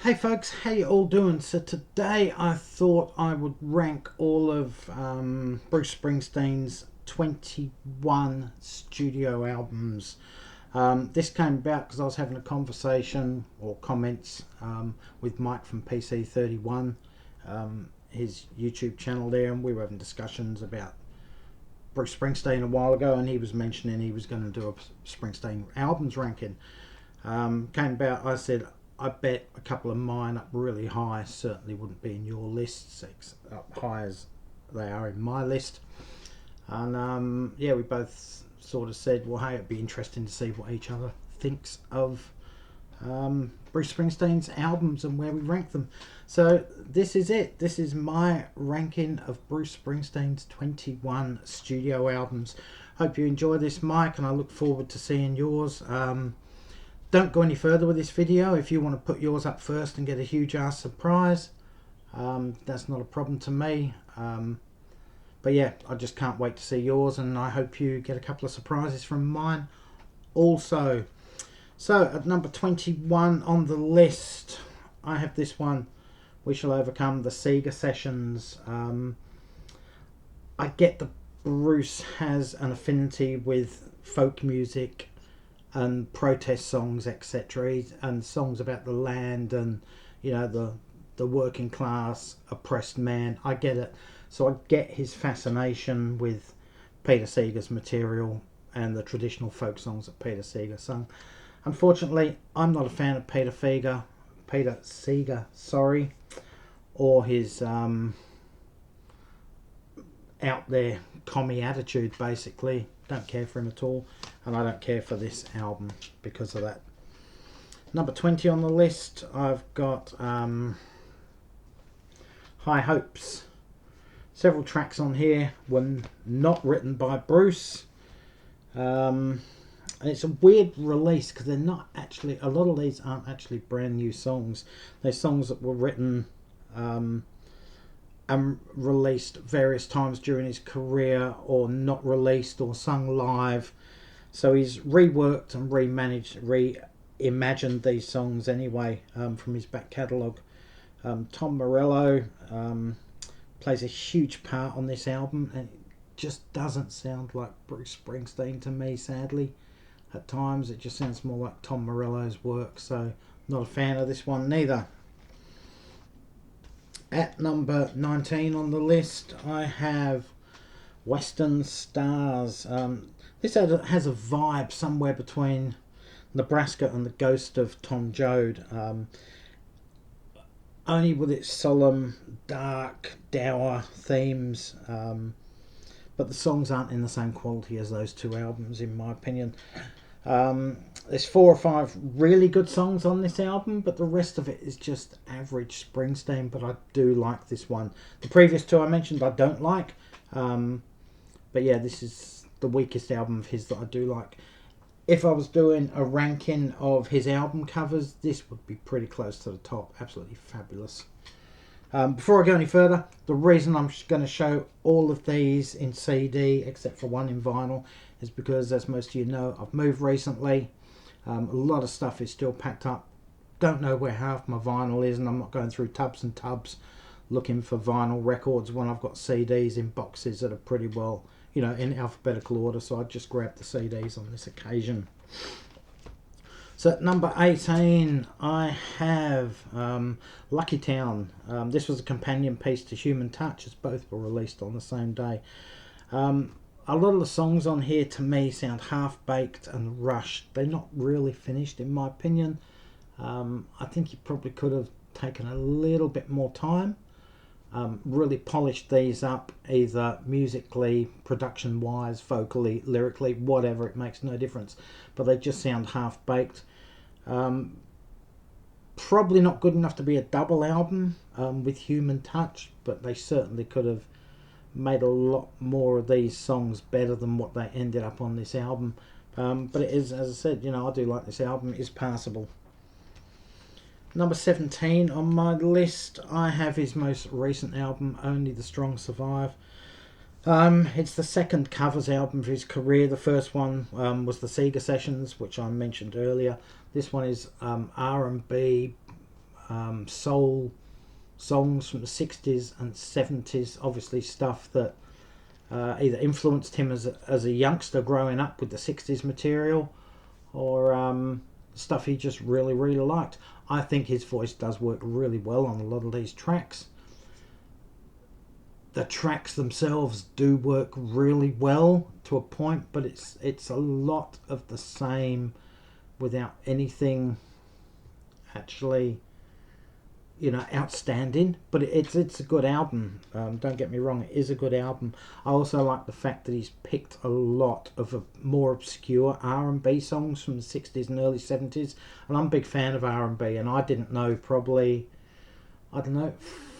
Hey folks, how you all doing? So today I thought I would rank all of Bruce Springsteen's 21 studio albums. This came about because I was having a conversation or comments with Mike from PC31, his YouTube channel there, and we were having discussions about Bruce Springsteen a while ago, and he was mentioning he was going to do a Springsteen albums ranking. Came about, I said, I bet a couple of mine up really high certainly wouldn't be in your list, up high as they are in my list. And yeah, we both sort of said, well, hey, it'd be interesting to see what each other thinks of Bruce Springsteen's albums and where we rank them. So this is it. This is my ranking of Bruce Springsteen's 21 studio albums. Hope you enjoy this, Mike, and I look forward to seeing yours. Don't go any further with this video. If you want to put yours up first and get a huge ass surprise, that's not a problem to me. But yeah, I just can't wait to see yours, and I hope you get a couple of surprises from mine also. So at number 21 on the list, I have this one, We Shall Overcome, the Sega Sessions. I get that Bruce has an affinity with folk music and protest songs, etc., and songs about the land and, you know, the working class oppressed man. I get it. So I get his fascination with Peter Seeger's material and the traditional folk songs that Peter Seeger sung. Unfortunately, I'm not a fan of Peter Seeger, sorry, or his out there commie attitude, basically. Don't care for him at all, and I don't care for this album because of that. Number 20 on the list, I've got High Hopes. Several tracks on here were not written by Bruce, and it's a weird release because they're not actually, a lot of these aren't actually brand new songs. They're songs that were written and released various times during his career, or not released, or sung live. So he's reworked and reimagined these songs anyway, from his back catalogue. Tom Morello plays a huge part on this album, and it just doesn't sound like Bruce Springsteen to me, sadly. At times it just sounds more like Tom Morello's work, so not a fan of this one neither. At number 19 on the list, I have Western Stars. This has a vibe somewhere between Nebraska and the Ghost of Tom Joad. Only with its solemn, dark, dour themes. But the songs aren't in the same quality as those two albums, in my opinion. There's 4 or 5 really good songs on this album, but the rest of it is just average Springsteen, but I do like this one. The previous 2 I mentioned I don't like, but yeah, this is the weakest album of his that I do like. If I was doing a ranking of his album covers, this would be pretty close to the top. Absolutely fabulous. Before I go any further, the reason I'm going to show all of these in CD, except for one in vinyl, is because, as most of you know, I've moved recently. A lot of stuff is still packed up. Don't know where half my vinyl is, and I'm not going through tubs and tubs looking for vinyl records when I've got CDs in boxes that are pretty well, you know, in alphabetical order. So I just grabbed the CDs on this occasion. So at number 18, I have Lucky Town. This was a companion piece to Human Touch, as both were released on the same day. A lot of the songs on here to me sound half-baked and rushed. They're not really finished, in my opinion. I think he probably could have taken a little bit more time, really polished these up, either musically, production-wise, vocally, lyrically, whatever. It makes no difference. But they just sound half-baked. Probably not good enough to be a double album with Human Touch, but they certainly could have made a lot more of these songs better than what they ended up on this album. But it is, as I said, you know, I do like this album. It is passable. Number 17 on my list, I have his most recent album, Only the Strong Survive. It's the second covers album for his career. The first one was the Sega Sessions, which I mentioned earlier. This one is R&B, soul songs from the 60s and 70s, obviously stuff that either influenced him as a youngster growing up with the 60s material, or stuff he just really, really liked. I think his voice does work really well on a lot of these tracks. The tracks themselves do work really well to a point, but it's a lot of the same without anything actually, outstanding. But it's a good album. Don't get me wrong, it is a good album. I also like the fact that he's picked a lot of more obscure R&B songs from the 60s and early 70s, and I'm a big fan of R&B, and I didn't know probably, I don't know,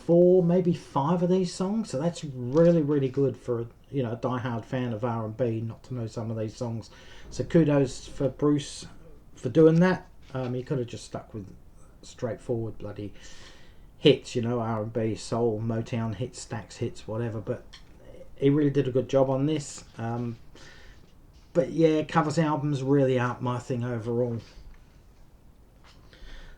4, maybe 5 of these songs. So that's really, really good for a diehard fan of R&B not to know some of these songs. So kudos for Bruce for doing that. He could have just stuck with straightforward bloody hits, R&B, soul, Motown hits, Stax hits, whatever. But he really did a good job on this. But yeah, covers albums really aren't my thing overall.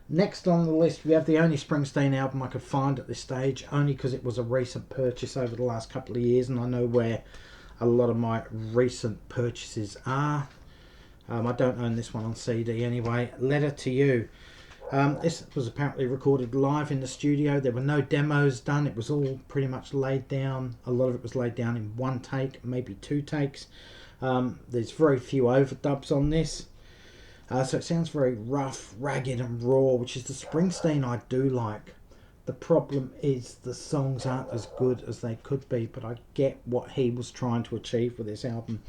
Next on the list, we have the only Springsteen album I could find at this stage, only because it was a recent purchase over the last couple of years, and I know where a lot of my recent purchases are. I don't own this one on CD anyway. Letter to You. This was apparently recorded live in the studio. There were no demos done. It was all pretty much laid down. A lot of it was laid down in one take, maybe 2 takes. There's very few overdubs on this. So it sounds very rough, ragged and raw, which is the Springsteen I do like. The problem is the songs aren't as good as they could be, but I get what he was trying to achieve with this album.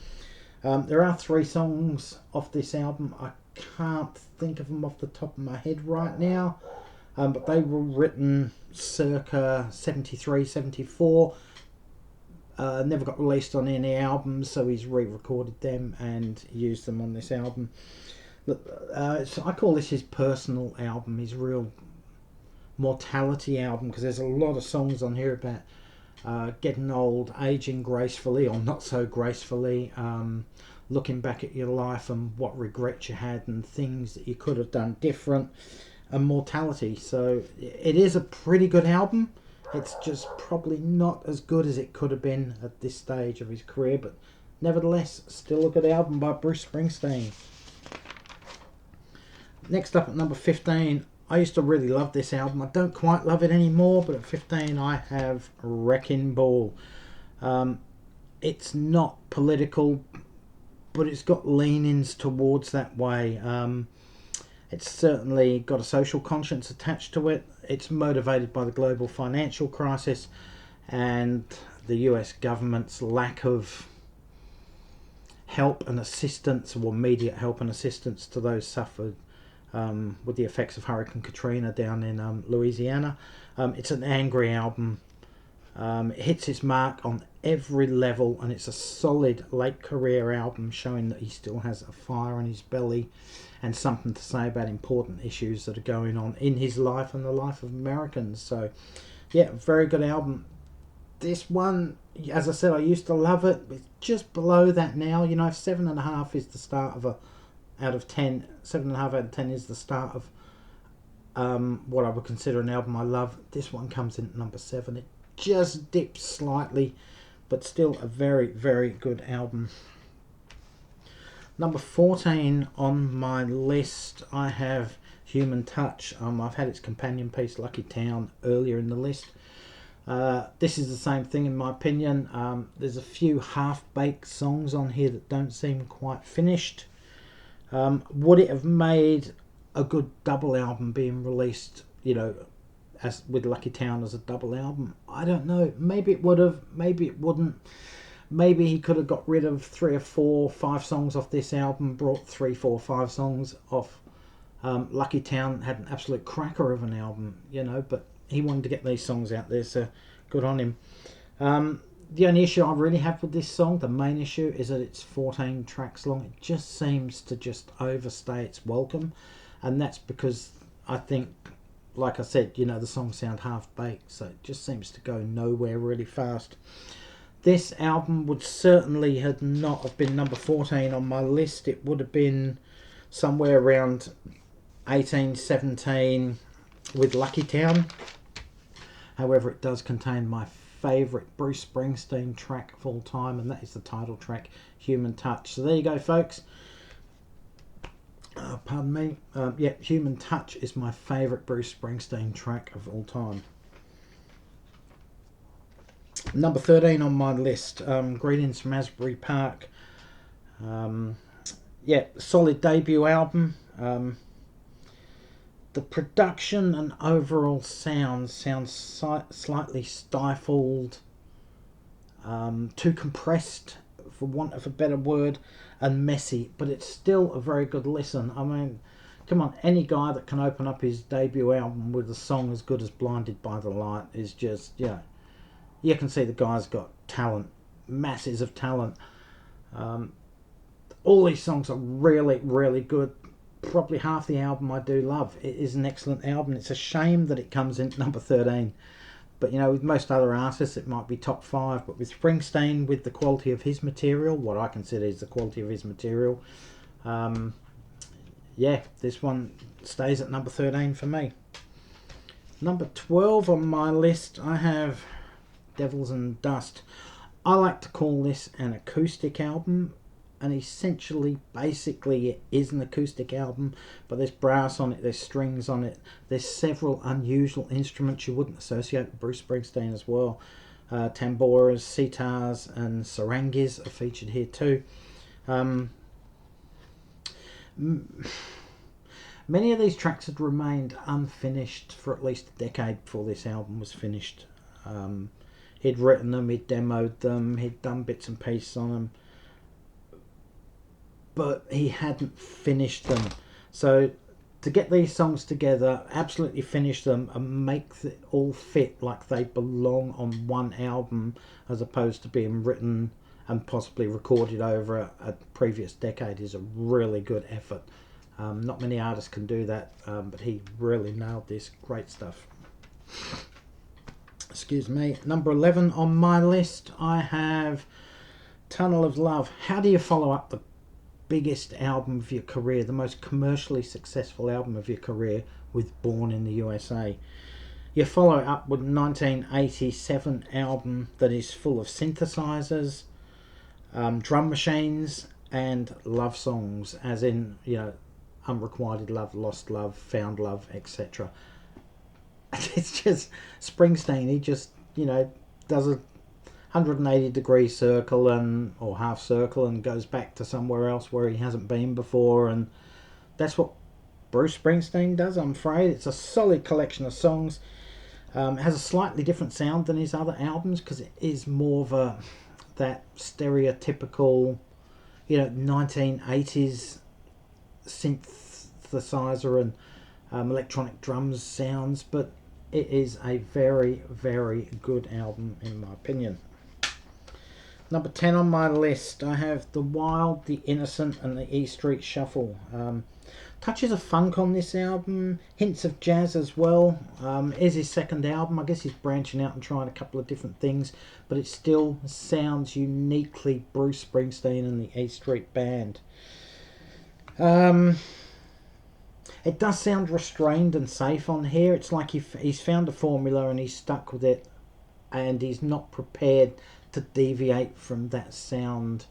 There are 3 songs off this album. I can't think of them off the top of my head right now, but they were written circa 73, 74. Never got released on any albums, so he's re-recorded them and used them on this album. So I call this his personal album, his real mortality album, because there's a lot of songs on here about getting old, aging gracefully or not so gracefully, looking back at your life and what regrets you had and things that you could have done different, and mortality. So it is a pretty good album. It's just probably not as good as it could have been at this stage of his career, but nevertheless still a good album by Bruce Springsteen. Next up at number 15, I used to really love this album. I don't quite love it anymore, but at 15 I have Wrecking Ball. It's not political, but it's got leanings towards that way. It's certainly got a social conscience attached to it. It's motivated by the global financial crisis and the US government's lack of help and assistance, or immediate help and assistance to those suffered with the effects of Hurricane Katrina down in Louisiana. It's an angry album. It hits its mark on every level, and it's a solid late career album showing that he still has a fire in his belly and something to say about important issues that are going on in his life and the life of Americans. So yeah, very good album. This one, as I said, I used to love it. It's just below that now. 7.5 is the start of out of 10. 7.5 out of 10 is the start of what I would consider an album I love. This one comes in at number 7. It just dips slightly, but still a very, very good album. Number 14 on my list, I have Human Touch. I've had its companion piece, Lucky Town, earlier in the list. This is the same thing in my opinion. There's a few half-baked songs on here that don't seem quite finished. Would it have made a good double album being released, as with Lucky Town as a double album? I don't know. Maybe it would have, maybe it wouldn't. Maybe he could have got rid of 3 or 4, 5 songs off this album, brought 3, 4, 5 songs off Lucky Town. Had an absolute cracker of an album, but he wanted to get these songs out there, so good on him. The only issue I really have with this song, the main issue, is that it's 14 tracks long. It just seems to just overstay its welcome, and that's because I think, like I said, the songs sound half-baked, so it just seems to go nowhere really fast. This album would certainly not have been number 14 on my list. It would have been somewhere around 18, 17, with Lucky Town. However, it does contain my favourite Bruce Springsteen track of all time, and that is the title track, Human Touch. So there you go, folks. Pardon me. Yeah, Human Touch is my favourite Bruce Springsteen track of all time. Number 13 on my list, Greetings from Asbury Park. Yeah, solid debut album. The production and overall sounds slightly stifled, too compressed, for want of a better word, and messy, but it's still a very good listen. I mean, come on, any guy that can open up his debut album with a song as good as Blinded by the Light is just, you know, you can see the guy's got talent, masses of talent. All these songs are really, really good. Probably half the album I do love. It is an excellent album. It's a shame that it comes in number 13. But, you know, with most other artists, it might be top 5. But with Springsteen, with the quality of his material, what I consider is the quality of his material, yeah, this one stays at number 13 for me. Number 12 on my list, I have Devils and Dust. I like to call this an acoustic album. And essentially, basically, it is an acoustic album, but there's brass on it, there's strings on it, there's several unusual instruments you wouldn't associate with Bruce Springsteen as well. Tamboras, sitars, and sarangis are featured here too. Many of these tracks had remained unfinished for at least a decade before this album was finished. He'd written them, he'd demoed them, he'd done bits and pieces on them, but he hadn't finished them. So to get these songs together, absolutely finish them and make it all fit like they belong on one album, as opposed to being written and possibly recorded over a previous decade, is a really good effort. Not many artists can do that, but he really nailed this. Great stuff. Excuse me. Number 11 on my list, I have Tunnel of Love. How do you follow up the biggest album of your career, the most commercially successful album of your career, with Born in the USA? You follow it up with a 1987 album that is full of synthesizers, drum machines, and love songs, as in, you know, unrequited love, lost love, found love, etc. It's just Springsteen. He just, you know, does a 180-degree circle or half circle and goes back to somewhere else where he hasn't been before, and that's what Bruce Springsteen does, I'm afraid. It's a solid collection of songs. It has a slightly different sound than his other albums because it is more of that stereotypical, you know, 1980s synthesizer and electronic drums sounds, but it is a very, very good album in my opinion. Number 10 on my list, I have The Wild, The Innocent, and the E Street Shuffle. Touches of funk on this album, hints of jazz as well. Is his second album. I guess he's branching out and trying a couple of different things, but it still sounds uniquely Bruce Springsteen and the E Street Band. It does sound restrained and safe on here. It's like he's found a formula and he's stuck with it, and he's not prepared to deviate from that sound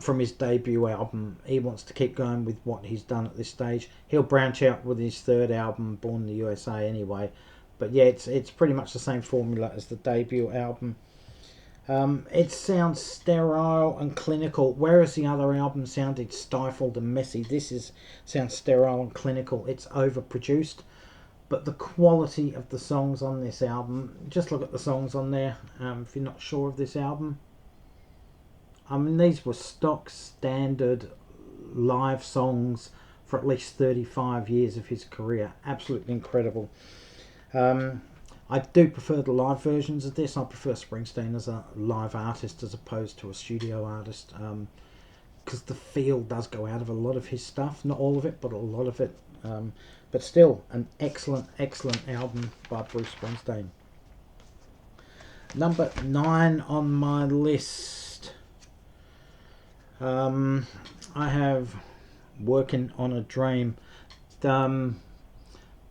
from his debut album. He wants to keep going with what he's done at this stage. He'll branch out with his third album, Born in the USA, anyway. But yeah, it's pretty much the same formula as the debut album. It sounds sterile and clinical, whereas the other album sounded stifled and messy. This sounds sterile and clinical. It's overproduced, but the quality of the songs on this album, just look at the songs on there if you're not sure of this album. I mean, these were stock standard live songs for at least 35 years of his career. Absolutely incredible. I do prefer the live versions of this. I prefer Springsteen as a live artist as opposed to a studio artist, because the feel does go out of a lot of his stuff. Not all of it, but a lot of it. But still, an excellent, excellent album by Bruce Springsteen. Number 9 on my list, I have Working on a Dream. The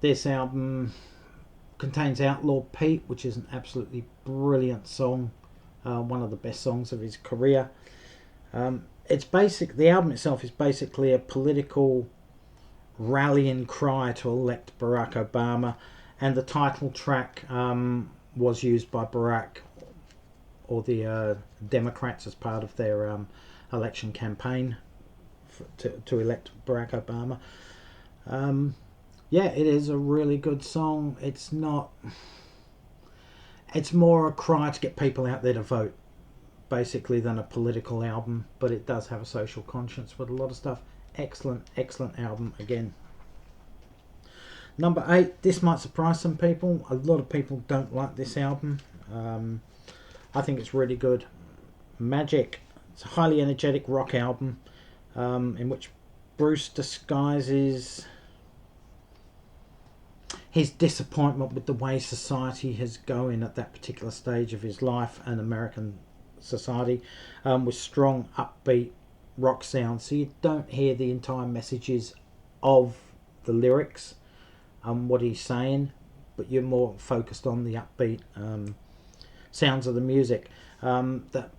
This album contains Outlaw Pete, which is an absolutely brilliant song, one of the best songs of his career. The album itself is basically a political rallying cry to elect Barack Obama, and the title track was used by Barack or the Democrats as part of their election campaign to elect Barack Obama. Yeah, it is a really good song. It's more a cry to get people out there to vote, basically, than a political album, but it does have a social conscience with a lot of stuff. Excellent album again. Number 8, this might surprise some people. A lot of people don't like this album. I think it's really good. Magic. It's a highly energetic rock album in which Bruce disguises his disappointment with the way society is going at that particular stage of his life and American society, with strong, upbeat rock sound. So you don't hear the entire messages of the lyrics and what he's saying, but you're more focused on the upbeat sounds of the music. That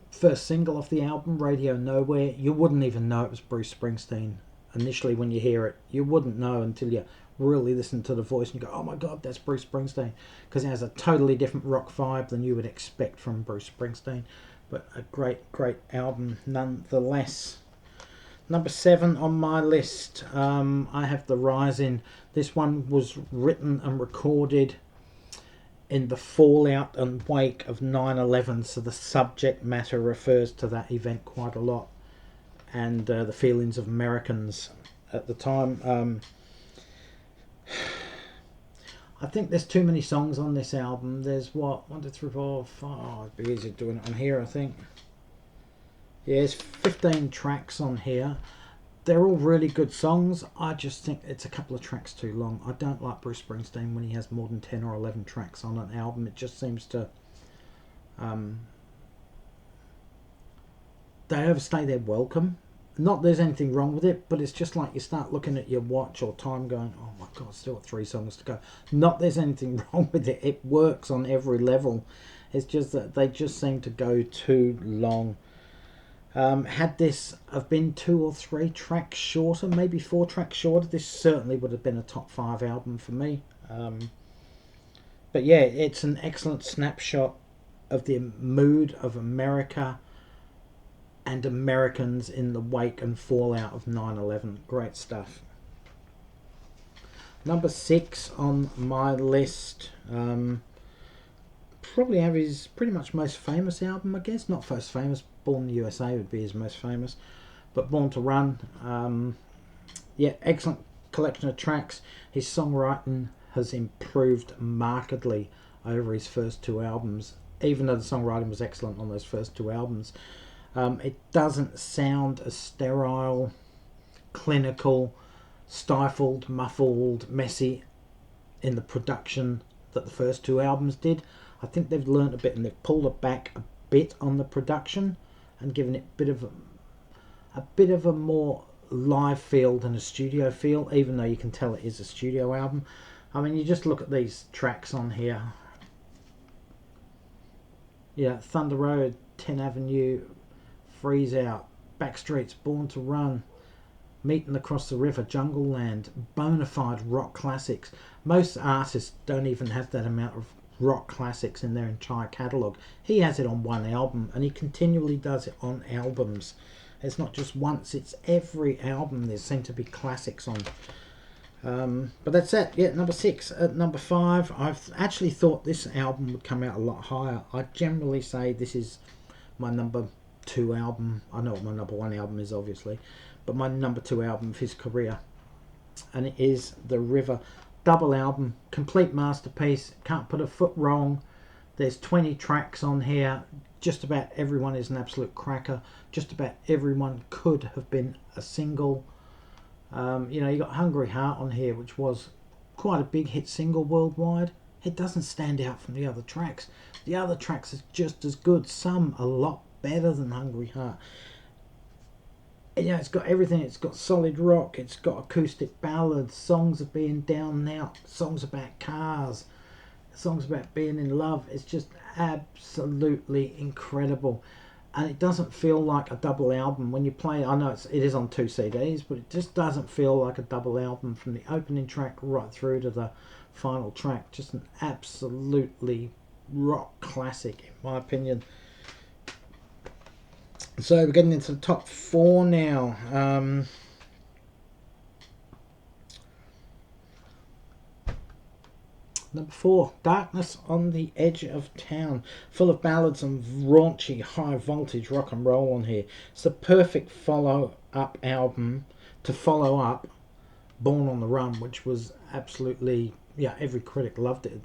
first single off the album, Radio Nowhere, you wouldn't even know it was Bruce Springsteen. Initially, when you hear it, you wouldn't know until you really listen to the voice and you go, oh my god, that's Bruce Springsteen, because it has a totally different rock vibe than you would expect from Bruce Springsteen. But a great album nonetheless. Number 7 on my list, I have The Rising. This one was written and recorded in the fallout and wake of 9/11, so the subject matter refers to that event quite a lot, and the feelings of Americans at the time. I think there's too many songs on this album. There's 1, 2, 3, 4, 5. Oh, it'd be easier doing it on here, I think. Yeah, there's 15 tracks on here. They're all really good songs. I just think it's a couple of tracks too long. I don't like Bruce Springsteen when he has more than 10 or 11 tracks on an album. It just seems to they overstay their welcome. Not there's anything wrong with it, but it's just like you start looking at your watch or time going, oh my god, still got 3 songs to go. Not there's anything wrong with it. It works on every level. It's just that they just seem to go too long. Had this have been 2 or 3 tracks shorter, maybe 4 tracks shorter, this certainly would have been a top 5 album for me. But yeah, it's an excellent snapshot of the mood of America and Americans in the wake and fallout of 9/11. Great stuff. Number 6 on my list, probably have his pretty much most famous album, I guess. Not most famous, Born in the USA would be his most famous, but Born to Run. Yeah, excellent collection of tracks. His songwriting has improved markedly over his first 2 albums, even though the songwriting was excellent on those first 2 albums. It doesn't sound as sterile, clinical, stifled, muffled, messy in the production that the first 2 albums did. I think they've learnt a bit and they've pulled it back a bit on the production and given it a bit of a more live feel than a studio feel, even though you can tell it is a studio album. I mean, you just look at these tracks on here. Yeah, Thunder Road, 10th Avenue, Freeze Out, Backstreets, Born to Run, Meeting Across the River, Jungle Land, bona fide rock classics. Most artists don't even have that amount of rock classics in their entire catalogue. He has it on 1 album, and he continually does it on albums. It's not just once, it's every album there seem to be classics on. But that's it. Yeah, number 6. At number 5, I've actually thought this album would come out a lot higher. I generally say this is my number 2 album. I know what my number 1 album is, obviously, but my number 2 album of his career, and it is The River. Double album, complete masterpiece, can't put a foot wrong. There's 20 tracks on here. Just about everyone is an absolute cracker. Just about everyone could have been a single. You got Hungry Heart on here, which was quite a big hit single worldwide. It doesn't stand out from the other tracks. The other tracks are just as good, some a lot better than Hungry Heart. Yeah, it's got everything. It's got solid rock, it's got acoustic ballads, songs of being down and out, songs about cars, songs about being in love. It's just absolutely incredible. And it doesn't feel like a double album when you play. I know it is on 2 CDs, but it just doesn't feel like a double album from the opening track right through to the final track. Just an absolutely rock classic, in my opinion. So we're getting into the top 4 now. Number 4, Darkness on the Edge of Town. Full of ballads and raunchy, high voltage rock and roll on here. It's the perfect follow-up album to follow up Born on the Run, which was absolutely, yeah, every critic loved it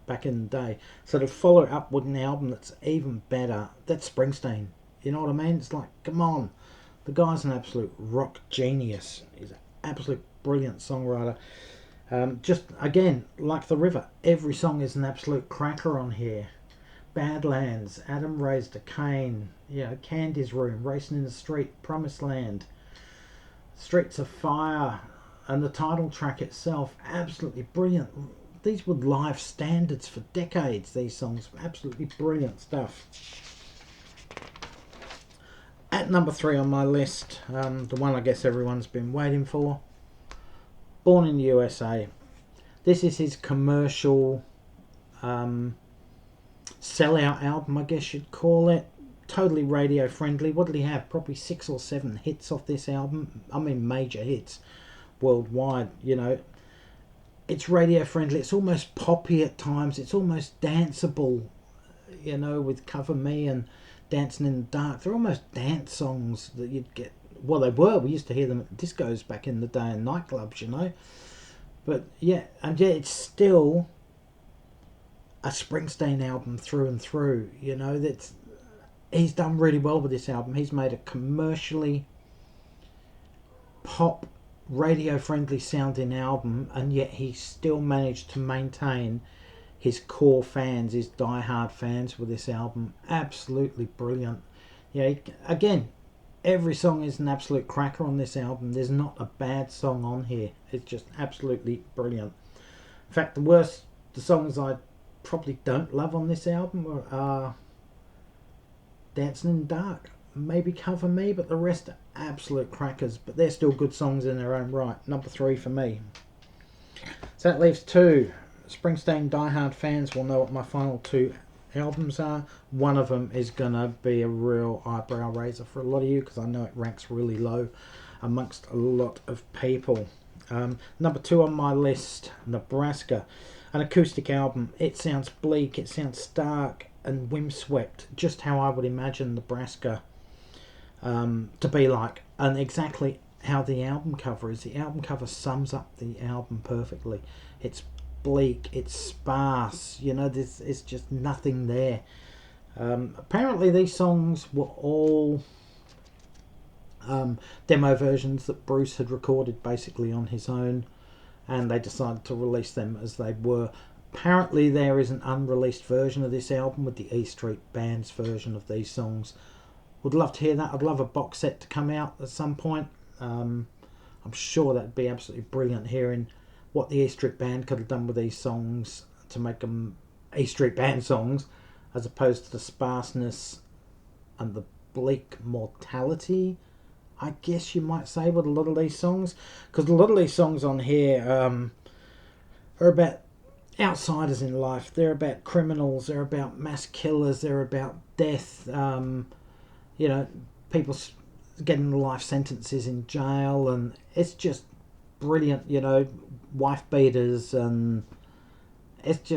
back in the day. So to follow it up with an album that's even better, that's Springsteen. You know what I mean? It's like, come on. The guy's an absolute rock genius. He's an absolute brilliant songwriter. Just, again, like The River, every song is an absolute cracker on here. Badlands, Adam Raised a Cain, Candy's Room, Racing in the Street, Promised Land, Streets of Fire, and the title track itself, absolutely brilliant. These were live standards for decades, these songs. Absolutely brilliant stuff. At number 3 on my list, the one I guess everyone's been waiting for, Born in the USA. This is his commercial sellout album, I guess you'd call it. Totally radio friendly. What did he have? Probably 6 or 7 hits off this album. I mean, major hits worldwide. It's radio friendly. It's almost poppy at times. It's almost danceable, with Cover Me and Dancing in the Dark. They're almost dance songs that you'd get. Well, they were. We used to hear them at discos back in the day and nightclubs, But it's still a Springsteen album through and through. He's done really well with this album. He's made a commercially pop, radio-friendly sounding album, and yet he still managed to maintain his core fans, his die-hard fans with this album. Absolutely brilliant. Again, every song is an absolute cracker on this album. There's not a bad song on here. It's just absolutely brilliant. In fact, the songs I probably don't love on this album are Dancing in the Dark, maybe Cover Me, but the rest are absolute crackers. But they're still good songs in their own right. Number 3 for me. So that leaves 2. Springsteen diehard fans will know what my final 2 albums are. One of them is gonna be a real eyebrow raiser for a lot of you, because I know it ranks really low amongst a lot of people. Number 2 on my list, Nebraska, an acoustic album. It sounds bleak, it sounds stark and windswept, just how I would imagine Nebraska to be like, and exactly how the album cover is. The album cover sums up the album perfectly. It's bleak, it's sparse, there's just nothing there. Apparently these songs were all demo versions that Bruce had recorded basically on his own, and they decided to release them as they were. Apparently there is an unreleased version of this album with the E Street Band's version of these songs. Would love to hear that. I'd love a box set to come out at some point. I'm sure that'd be absolutely brilliant, hearing what the E Street Band could have done with these songs to make them E Street Band songs, as opposed to the sparseness and the bleak mortality, I guess you might say, with a lot of these songs. Because a lot of these songs on here are about outsiders in life. They're about criminals. They're about mass killers. They're about death. People getting life sentences in jail, and it's just brilliant. Wife beaters, and it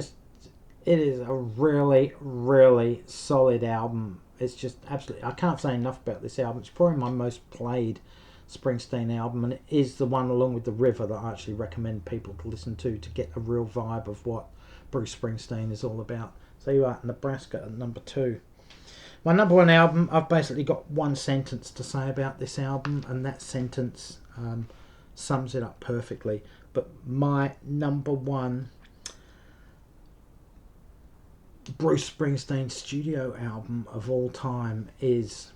is a really, really solid album. It's just absolutely, I can't say enough about this album. It's probably my most played Springsteen album, and it is the one, along with The River, that I actually recommend people to listen to get a real vibe of what Bruce Springsteen is all about. So you are Nebraska at number 2. My number 1 album, I've basically got one sentence to say about this album, and that sentence sums it up perfectly. But my number 1 Bruce Springsteen studio album of all time is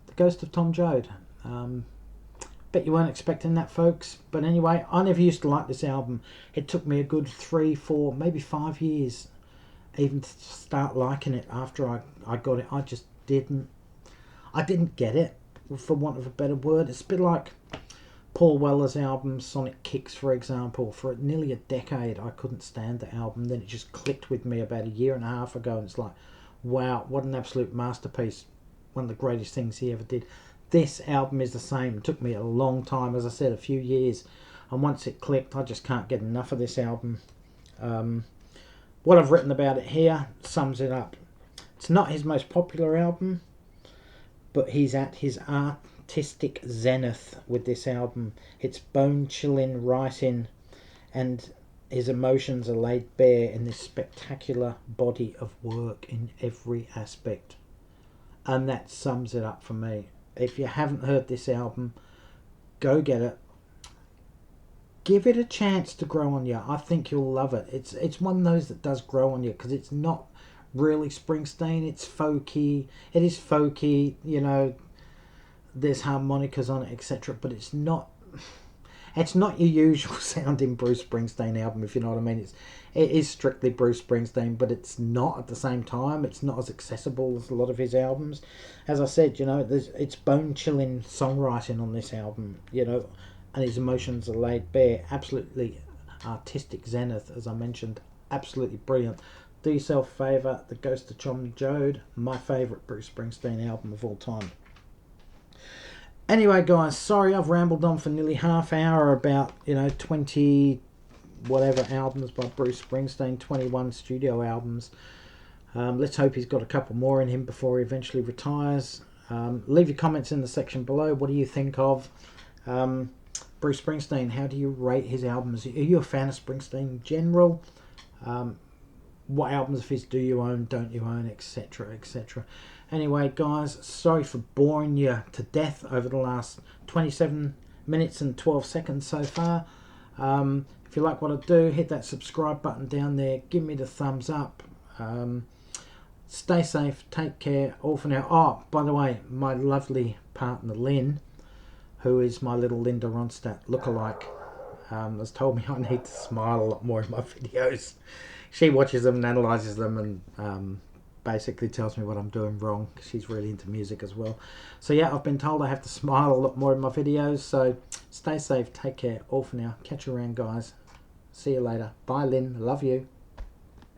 the Ghost of Tom Joad. Bet you weren't expecting that, folks. But anyway, I never used to like this album. It took me a good 3, 4, maybe 5 years even to start liking it after I got it. I just didn't get it, for want of a better word. It's a bit like Paul Weller's album Sonic Kicks, for example. For nearly a decade I couldn't stand the album. Then it just clicked with me about a year and a half ago, and it's like, wow, what an absolute masterpiece. One of the greatest things he ever did. This album is the same. It took me a long time, as I said, a few years, and once it clicked, I just can't get enough of this album. What I've written about it here sums it up. It's not his most popular album, but he's at his artistic zenith with this album. It's bone-chilling writing, and his emotions are laid bare in this spectacular body of work in every aspect. And that sums it up for me. If you haven't heard this album, go get it. Give it a chance to grow on you. I think you'll love it. It's one of those that does grow on you, because it's not really Springsteen. It's folky. It is folky, you know. There's harmonicas on it, etc. But it's not your usual sounding Bruce Springsteen album, if you know what I mean. It is strictly Bruce Springsteen, but it's not at the same time. It's not as accessible as a lot of his albums. As I said, you know, it's bone-chilling songwriting on this album, you know, and his emotions are laid bare. Absolutely artistic zenith, as I mentioned. Absolutely brilliant. Do yourself a favour. The Ghost of Tom Joad, my favourite Bruce Springsteen album of all time. Anyway, guys, sorry I've rambled on for nearly half hour about, you know, 20 whatever albums by Bruce Springsteen, 21 studio albums. Let's hope he's got a couple more in him before he eventually retires. Leave your comments in the section below. What do you think of Bruce Springsteen? How do you rate his albums? Are you a fan of Springsteen in general? What albums of his do you own, don't you own, etc, etc. Anyway, guys, sorry for boring you to death over the last 27 minutes and 12 seconds so far. If you like what I do, hit that subscribe button down there. Give me the thumbs up. Stay safe. Take care. All for now. Oh, by the way, my lovely partner Lynn, who is my little Linda Ronstadt lookalike, has told me I need to smile a lot more in my videos. She watches them and analyses them, and basically tells me what I'm doing wrong. She's really into music as well. So yeah, I've been told I have to smile a lot more in my videos. So stay safe, take care, all for now. Catch you around, guys. See you later. Bye, Lynn. Love you.